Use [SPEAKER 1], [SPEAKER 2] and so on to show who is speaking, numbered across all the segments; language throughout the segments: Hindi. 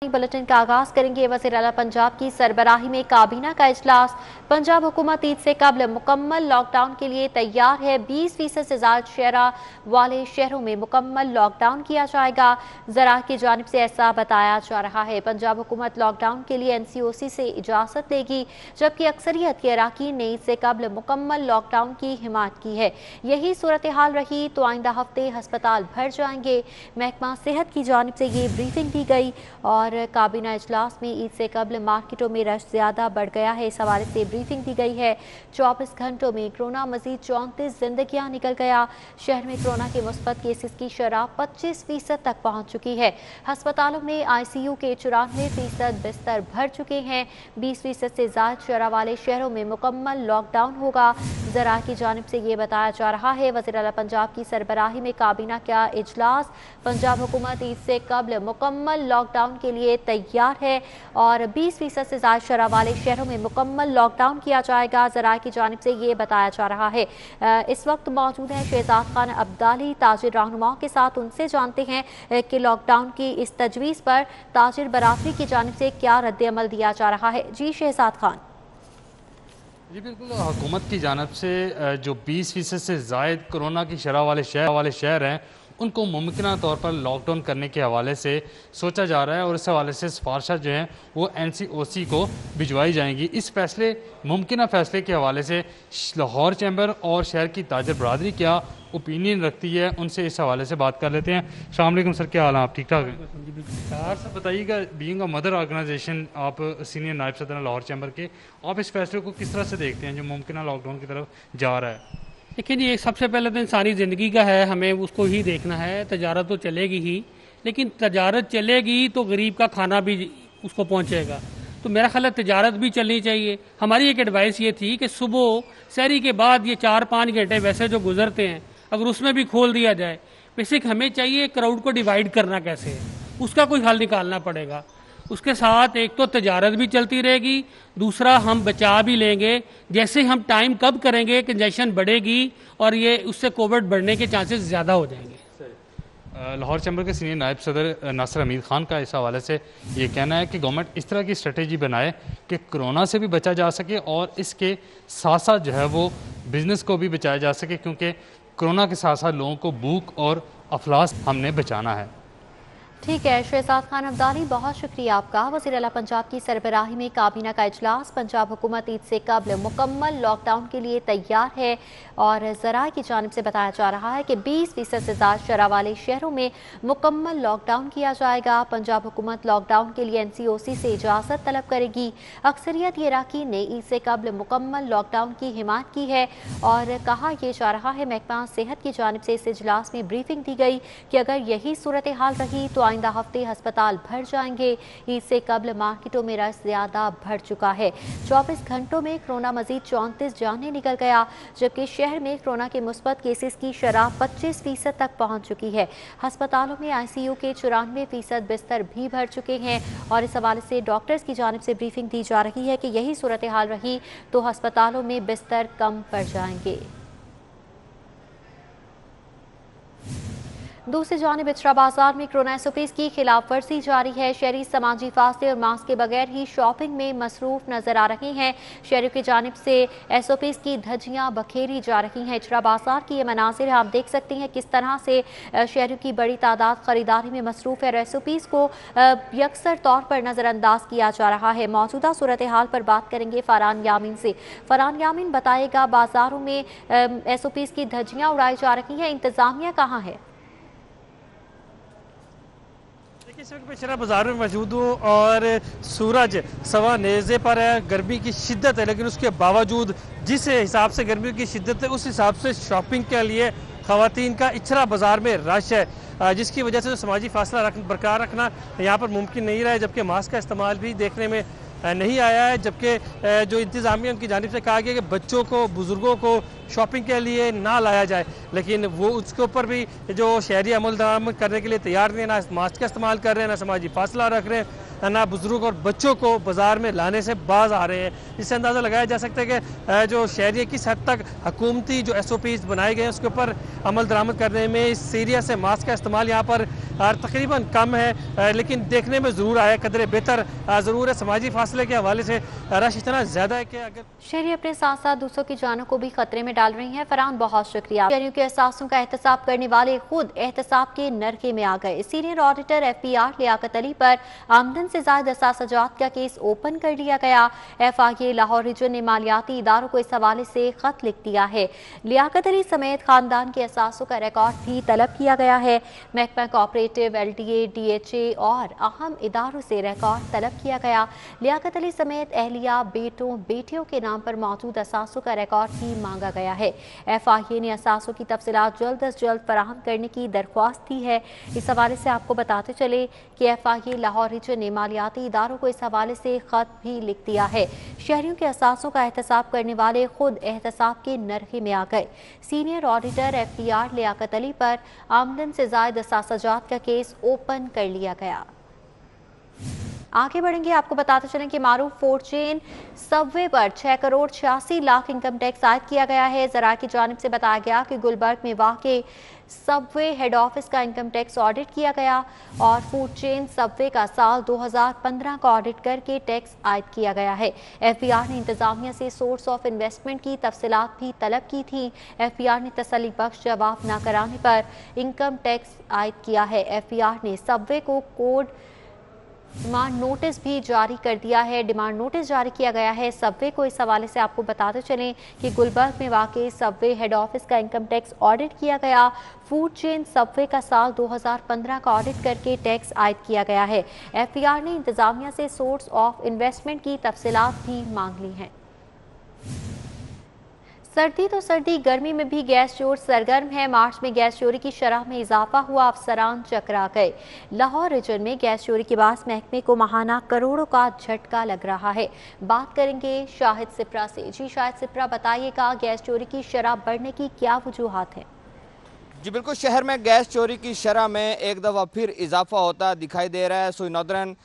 [SPEAKER 1] बुलेटिन का आगाज करेंगे। वज़ीर आला पंजाब की सरबराही में काबीना का इजलास। पंजाब हुकूमत ईद से कबल मुकम्मल लॉकडाउन के लिए तैयार है। 20% से ज्यादा शहरा वाले शहरों में मुकम्मल लॉकडाउन किया जाएगा। ज़रा की जानिब से ऐसा बताया जा रहा है। पंजाब हुकूमत लॉकडाउन के लिए NCOC से इजाजत लेगी, जबकि अक्सरियत के अराकीन ने ईद से कबल मुकम्मल लॉकडाउन की हिमायत की है। यही सूरत हाल रही तो आइंदा हफ्ते अस्पताल भर जाएंगे। महकमा सेहत की जानिब से ये ब्रीफिंग दी गई और काबीना इजलास में ईद से कबल मार्केटों में रश ज्यादा बढ़ गया है। इस हवाले से ब्रीफिंग दी गई है। 24 घंटों में कोरोना मजीद 34 जिंदगियां निकल गया। शहर में कोरोना के मुस्बत केसेस की शरह 25% तक पहुंच चुकी है। अस्पतालों में ICU के 94% बिस्तर भर चुके हैं। 20% से ज्यादा शरह वाले शहरों में मुकम्मल लॉकडाउन होगा। ज़रा की जानिब से ये बताया जा रहा है। वज़ीर आला पंजाब की सरबराही में काबीना का इजलास। पंजाब हुकूमत ईद से कबल मुकम्मल लॉकडाउन के लिए तैयार है और 20% से ज्यादा शरह वाले शहरों में मुकम्मल लॉकडाउन किया जाएगा। ज़रा की जानिब से ये बताया जा रहा है। इस वक्त मौजूद हैं शहजाद खान अब्दाली ताजिर रहनुमाओं के साथ। उनसे जानते हैं कि लॉकडाउन की इस तजवीज़ पर ताजिर बरादरी की जानिब से क्या रद्द-ए-अमल दिया जा रहा है। जी शहजाद खान।
[SPEAKER 2] जी बिल्कुल, हुकूमत की जानब से जो 20% से ज़ायद कोरोना की शरह वाले शहर हैं उनको मुमकिन तौर पर लॉकडाउन करने के हवाले से सोचा जा रहा है और इस हवाले से सिफारिशें जो हैं वो NCOC को भिजवाई जाएंगी। इस मुमकिन फ़ैसले के हवाले से लाहौर चैम्बर और शहर की ताजर बरादरी क्या ओपिनियन रखती है, उनसे इस हवाले से बात कर लेते हैं। अस्सलाम वालेकुम सर, क्या हाल है? आप ठीक ठाक हैं? सर बताइएगा, बीइंग अ मदर ऑर्गेनाइजेशन, आप सीनियर नायब सदर हैं लाहौर चैम्बर के, आप इस फैसले को किस तरह से देखते हैं जो मुमकिन लॉकडाउन की तरफ जा रहा है?
[SPEAKER 3] देखिए जी, एक सबसे पहले तो इंसानी ज़िंदगी का है, हमें उसको ही देखना है। तजारत तो चलेगी ही, लेकिन तजारत चलेगी तो गरीब का खाना भी उसको पहुंचेगा। तो मेरा ख्याल है तजारत भी चलनी चाहिए। हमारी एक एडवाइस ये थी कि सुबह सहरी के बाद ये 4-5 घंटे वैसे जो गुजरते हैं, अगर उसमें भी खोल दिया जाए। बेसिक हमें चाहिए क्राउड को डिवाइड करना कैसे है, उसका कोई हल निकालना पड़ेगा। उसके साथ एक तो तजारत भी चलती रहेगी, दूसरा हम बचा भी लेंगे। जैसे हम टाइम कब करेंगे, कंजेशन बढ़ेगी और ये उससे कोविड बढ़ने के चांसेस ज़्यादा हो जाएंगे।
[SPEAKER 2] लाहौर चैम्बर के सीनियर नायब सदर नासिर हमीद खान का इस हवाले से ये कहना है कि गवर्नमेंट इस तरह की स्ट्रेटेजी बनाए कि कोरोना से भी बचा जा सके और इसके साथ साथ जो है वो बिज़नेस को भी बचाया जा सके, क्योंकि कोरोना के साथ साथ लोगों को भूख और अफलास हमने बचाना है।
[SPEAKER 1] ठीक है शहजाद खान अब्दाली, बहुत शुक्रिया आपका। वज़ीर आला पंजाब की सरबराही में काबीना का इजलास। पंजाब हुकूमत ईद से कबल मुकम्मल लॉकडाउन के लिए तैयार है और ज़रा की जानिब से बताया जा रहा है कि 20% से ज़्यादा शरह वाले शहरों में मुकम्मल लॉकडाउन किया जाएगा। पंजाब हुकूमत लॉकडाउन के लिए NCOC से इजाज़त तलब करेगी। अक्सरियत अराकीन ने ईद से कबल मुकम्मल लॉकडाउन की हिमायत की है और कहा यह जा रहा है। महकमा सेहत की जानिब से इस इजलास में ब्रीफिंग दी गई कि अगर यही सूरत हाल रही तो आइंदा हफ्ते अस्पताल भर जाएंगे। ईद से कबल मार्केटों में रश ज्यादा बढ़ चुका है। 24 घंटों में कोरोना मजीद 34 जानें निकल गया, जबकि शहर में कोरोना के मुस्बत केसेस की शरह 25% तक पहुंच चुकी है। अस्पतालों में ICU के 94% बिस्तर भी भर चुके हैं और इस हवाले से डॉक्टर्स की जानिब से ब्रीफिंग दी जा रही है कि यही सूरत हाल रही तो अस्पतालों में बिस्तर कम पड़ जाएंगे। दूसरी जानिब इचरा बाजार में कोरोना SOPs की खिलाफ वर्जी जारी है। शहरी समाजी फासले और मास्क के बगैर ही शॉपिंग में मसरूफ नजर आ रहे हैं। शहरियों की जानिब से SOPs की धज्जियां बखेरी जा रही हैं। इचरा बाजार की ये मनाजिर आप देख सकते हैं किस तरह से शहरियों की बड़ी तादाद खरीदारी में मसरूफ है। SOPs को यकसर तौर पर नज़रअंदाज किया जा रहा है। मौजूदा सूरत हाल पर बात करेंगे फरहान यामीन से। फरहान यामीन, बताएगा बाजारों में SOPs की धज्जियां उड़ाई जा रही हैं, इंतजामिया कहाँ है?
[SPEAKER 4] इस वक्त मैं शहर बाजार में मौजूद हूँ और सूरज सवा नेज़े पर है। गर्मी की शिद्दत है, लेकिन उसके बावजूद जिस हिसाब से गर्मी की शिद्दत है उस हिसाब से शॉपिंग के लिए ख़वातीन का इचरा बाजार में रश है, जिसकी वजह से जो समाजी फासला बरकरार रखना यहाँ पर मुमकिन नहीं रहा है। जबकि मास्क का इस्तेमाल भी देखने में नहीं आया है। जबकि जो इंतज़ामिया उनकी जानिब से कहा गया कि बच्चों को, बुज़ुर्गों को शॉपिंग के लिए ना लाया जाए, लेकिन वो उसके ऊपर भी जो शहरी अमल दरामद करने के लिए तैयार नहीं है, ना मास्क का इस्तेमाल कर रहे हैं, ना समाजी फासला रख रहे हैं। ना बुजुर्ग और बच्चों को बाजार में लाने से बाज आ रहे हैं। इससे अंदाज़ा लगाया जा सकता है कि जो शहरी किस हद तक हुकूमती जो SOPs बनाए गए हैं उसके ऊपर अमल दरामद करने में इस सीरिया से मास्क का इस्तेमाल यहाँ पर तकरीबन कम है, लेकिन देखने में ज़रूर आया कदरे बेहतर ज़रूर है। समाजी फासले के हवाले से रश इतना ज़्यादा है कि अगर
[SPEAKER 1] शहरी अपने साथ साथ दूसरों की जानों को भी खतरे में डाल रही हैं। फरहान, बहुत शुक्रिया। शहरियों के एहसासों का एहतसाब करने वाले खुद एहतसाब के नरके में आ गए। Senior auditor FPR Liaquat Ali पर आमदन से ज़ायद असासजात का केस ओपन कर लिया गया। FIA लाहौर रीजन ने मालियाती इदारों को इस हवाले से खत लिख दिया है। लियाकत अली समेत खानदान के एहसासों का रिकॉर्ड भी तलब किया गया है। महकमा कोऑपरेटिव, LDA, DHA और अहम इदारों से रिकॉर्ड तलब किया गया। लियाकत अली समेत अहलिया, बेटों बेटियों के नाम पर मौजूद असासों का रिकॉर्ड भी मांगा गया है। FIA ने असासों की तफसीलात जल्द अज जल्द फराहम करने की दरख्वास्त दी है। इस हवाले से आपको बताते चले कि FIA लाहौर रीजन ने मालियाती इदारों को इस हवाले से खत भी लिख दिया है। शहरियों के असासों का एहतसाब करने वाले खुद एहतसाब के नरखे में आ गए। Senior auditor FPR Liaquat Ali पर आमदन से ज़ायद असासजात का केस ओपन कर लिया गया। आगे बढ़ेंगे, आपको बताते चलें कि मारूफ फूड चेन सबवे पर 6 करोड़ 86 लाख इनकम टैक्स आयद किया गया है। ज़रा की जानिब से बताया गया कि गुलबर्ग में वाक़े सबवे हेड ऑफिस का इनकम टैक्स ऑडिट किया गया और फूड चेन सबवे का साल 2015 का ऑडिट करके टैक्स आयद किया गया है। FPR ने इंतजामिया से सोर्स ऑफ इन्वेस्टमेंट की तफसीलात भी तलब की थी। FPR ने तसल्ली बख्श जवाब न कराने पर इनकम टैक्स आयद किया है। FPR ने सबवे को कोड डिमांड नोटिस भी जारी कर दिया है। डिमांड नोटिस जारी किया गया है सबवे को। इस हवाले से आपको बताते चलें कि गुलबर्ग में वाक़ई सबवे हेड ऑफिस का इनकम टैक्स ऑडिट किया गया। फूड चेन सबवे का साल 2015 का ऑडिट करके टैक्स आयद किया गया है। FPR ने इंतजामिया से सोर्स ऑफ इन्वेस्टमेंट की तफसीलात भी मांग ली हैं। सर्दी तो सर्दी, गर्मी में भी गैस चोर सरगर्म है। मार्च में गैस चोरी की शरह में इजाफा हुआ, अफसरान चकरा गए। लाहौर रीजन में गैस चोरी के बाद महकमे को माहाना करोड़ों का झटका लग रहा है। बात करेंगे शाहिद सिप्रा से। जी शाहिद सिप्रा, बताइएगा गैस चोरी की शरह बढ़ने की क्या वजूहात है?
[SPEAKER 5] जी बिल्कुल, शहर में गैस चोरी की शरह में एक दफ़ा फिर इजाफा होता दिखाई दे रहा है। Sui Northern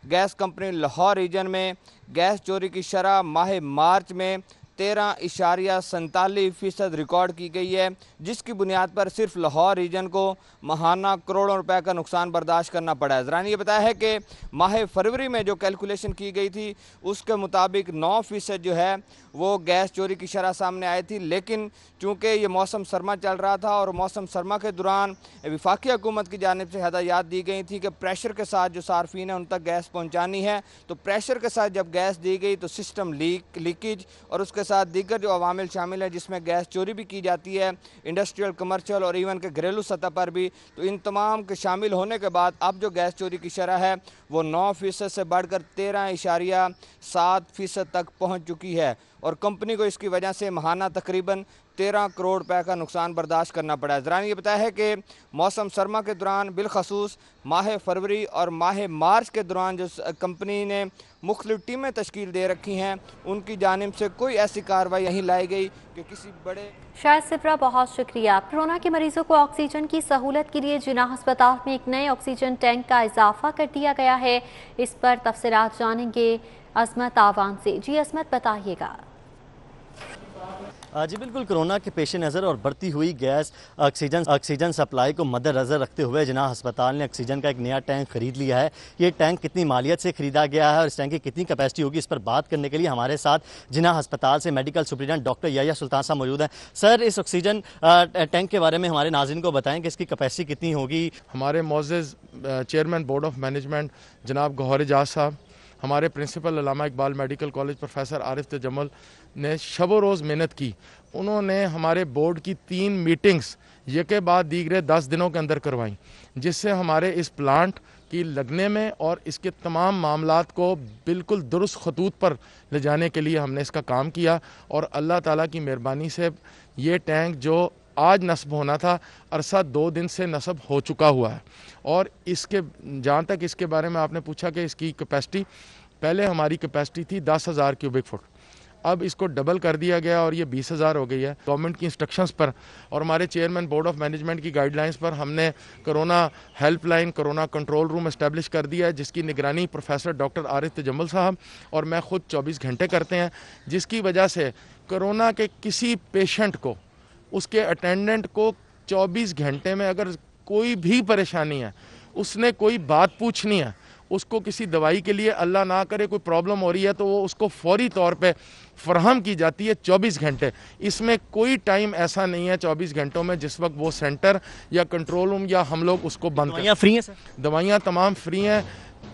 [SPEAKER 5] Gas Company Lahore region में गैस चोरी की शरह माह मार्च में 13.47% रिकॉर्ड की गई है, जिसकी बुनियाद पर सिर्फ लाहौर रीजन को माहाना करोड़ों रुपए का नुकसान बर्दाश्त करना पड़ा है। ज़रा ने ये बताया है कि माह फरवरी में जो कैलकुलेशन की गई थी उसके मुताबिक 9% जो है वो गैस चोरी की शरह सामने आई थी, लेकिन चूँकि ये मौसम सरमा चल रहा था और मौसम सरमा के दौरान वफाकी हुकूमत की जानिब से हदायत दी गई थी कि प्रेशर के साथ जो सार्फिन है उन तक गैस पहुँचानी है। तो प्रेशर के साथ जब गैस दी गई तो सिस्टम लीकेज और उसके साथ दीगर जो अवामिल शामिल है जिसमें गैस चोरी भी की जाती है, इंडस्ट्रियल, कमर्शियल और इवन के घरेलू सतह पर भी, तो इन तमाम के शामिल होने के बाद अब जो गैस चोरी की शरह है वो 9% से बढ़कर 13.7% तक पहुंच चुकी है और कंपनी को इसकी वजह से माहाना तकरीबन 13 करोड़ रुपए का नुकसान बर्दाश्त करना पड़ा है। ज़रा ने ये बताया है कि मौसम सरमा के दौरान बिलखसूस माह फरवरी और माह मार्च के दौरान जो कंपनी ने मुख्तलिफ टीमें तश्कील दे रखी हैं उनकी जानिब से कोई ऐसी कार्रवाई नहीं लाई गई कि किसी बड़े।
[SPEAKER 1] शायद सिप्रा, बहुत शुक्रिया। कोरोना के मरीजों को ऑक्सीजन की सहूलत के लिए जिना अस्पताल में एक नए ऑक्सीजन टैंक का इजाफा कर दिया गया है। इस पर तफसीलात जानेंगे अजमत आवान से। जी अजमत, बताइएगा।
[SPEAKER 6] जी बिल्कुल, कोरोना के पेश नज़र और बढ़ती हुई गैस ऑक्सीजन सप्लाई को मद्देनज़र रखते हुए जिनाह अस्पताल ने ऑक्सीजन का एक नया टैंक खरीद लिया है। ये टैंक कितनी मालियत से खरीदा गया है और इस टैंक की कितनी कैपेसिटी होगी, इस पर बात करने के लिए हमारे साथ जिनाह अस्पताल से मेडिकल सुपरिटेंडेंट डॉक्टर याह्या सुल्तान साहब मौजूद हैं। सर, इस ऑक्सीजन टैंक के बारे में हमारे नाज़रीन को बताएं कि इसकी कैपेसिटी कितनी होगी।
[SPEAKER 7] हमारे मोअज़्ज़ज़ चेयरमैन बोर्ड ऑफ मैनेजमेंट जनाब गौहर एजाज साहब, हमारे principal Allama Iqbal medical college professor Arif Tajammul ने शबो रोज़ मेहनत की। उन्होंने हमारे बोर्ड की 3 मीटिंग्स ये के बाद दीगरे 10 दिनों के अंदर करवाई, जिससे हमारे इस प्लांट की लगने में और इसके तमाम मामलात को बिल्कुल दुरुस्त खतूत पर ले जाने के लिए हमने इसका काम किया और अल्लाह ताला की मेहरबानी से ये टैंक जो आज नस्ब होना था अरसा 2 दिन से नस्ब हो चुका हुआ है। और इसके जहाँ तक इसके बारे में आपने पूछा कि इसकी कैपेसिटी, पहले हमारी कैपेसिटी थी 10,000 क्यूबिक फुट, अब इसको डबल कर दिया गया और ये 20,000 हो गई है। गवर्नमेंट की इंस्ट्रक्शंस पर और हमारे चेयरमैन बोर्ड ऑफ मैनेजमेंट की गाइडलाइंस पर हमने corona helpline, corona control room establish कर दिया है, जिसकी निगरानी प्रोफेसर डॉक्टर आरिफ तजम्मुल साहब और मैं खुद 24 घंटे करते हैं, जिसकी वजह से कोरोना के किसी पेशेंट को, उसके अटेंडेंट को 24 घंटे में अगर कोई भी परेशानी है, उसने कोई बात पूछनी है, उसको किसी दवाई के लिए अल्लाह ना करे कोई प्रॉब्लम हो रही है, तो वो उसको फौरी तौर पे फराहम की जाती है 24 घंटे। इसमें कोई टाइम ऐसा नहीं है 24 घंटों में जिस वक्त वो सेंटर या कंट्रोल रूम या हम लोग उसको बंद करें।
[SPEAKER 6] फ्री हैं सर?
[SPEAKER 7] दवाइयाँ तमाम फ्री हैं,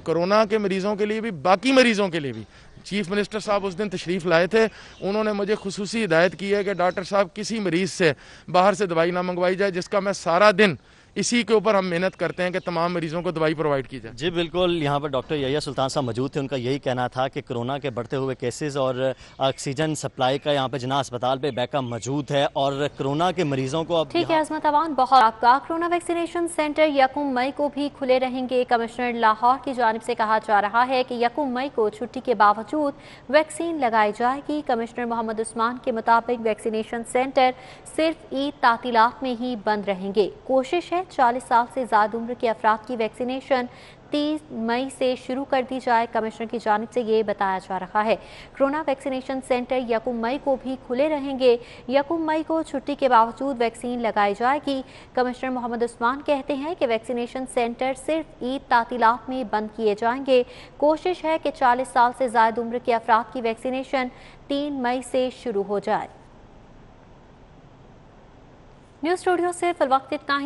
[SPEAKER 7] कोरोना के मरीज़ों के लिए भी, बाकी मरीज़ों के लिए भी। चीफ मिनिस्टर साहब उस दिन तशरीफ़ लाए थे, उन्होंने मुझे खुसूसी हिदायत की है कि डॉक्टर साहब किसी मरीज़ से बाहर से दवाई ना मंगवाई जाए, जिसका मैं सारा दिन इसी के ऊपर हम मेहनत करते हैं कि तमाम मरीजों को दवाई प्रोवाइड की जाए।
[SPEAKER 6] जी बिल्कुल, यहाँ पर डॉक्टर यहिया सुल्तान साहब मौजूद थे। उनका यही कहना था कि कोरोना के बढ़ते हुए केसेस और ऑक्सीजन सप्लाई का यहाँ पे जिना अस्पताल पे बैकअप मौजूद है और कोरोना के मरीजों को अब
[SPEAKER 1] ठीक है अजमत अवान, बहुत आपका। कोरोना वैक्सीनेशन सेंटर 1 मई को भी खुले रहेंगे। कमिश्नर लाहौर की जानिब से कहा जा रहा है कि 1 मई को छुट्टी के बावजूद वैक्सीन लगाई जाएगी। कमिश्नर मोहम्मद उस्मान के मुताबिक वैक्सीनेशन सेंटर सिर्फ ईद तातीलात में ही बंद रहेंगे। कोशिश है 40 साल से ज़्यादा उम्र के अफराद की वैक्सीनेशन 30 मई से शुरू कर दी जाए। कमिश्नर की जानिब से ये बताया जा रहा है। कोरोना वैक्सीनेशन सेंटर 1 मई को भी खुले रहेंगे। 1 मई को छुट्टी के बावजूद वैक्सीन लगाई जाएगी। कमिश्नर मोहम्मद उस्मान कहते हैं कि वैक्सीनेशन सेंटर सिर्फ ईद तातीलात में बंद किए जाएंगे। कोशिश है कि 40 साल से ज़्यादा उम्र के अफराद की वैक्सीनेशन 3 मई से शुरू हो जाए। न्यूज़ स्टूडियो से फिलवक्त इतना ही।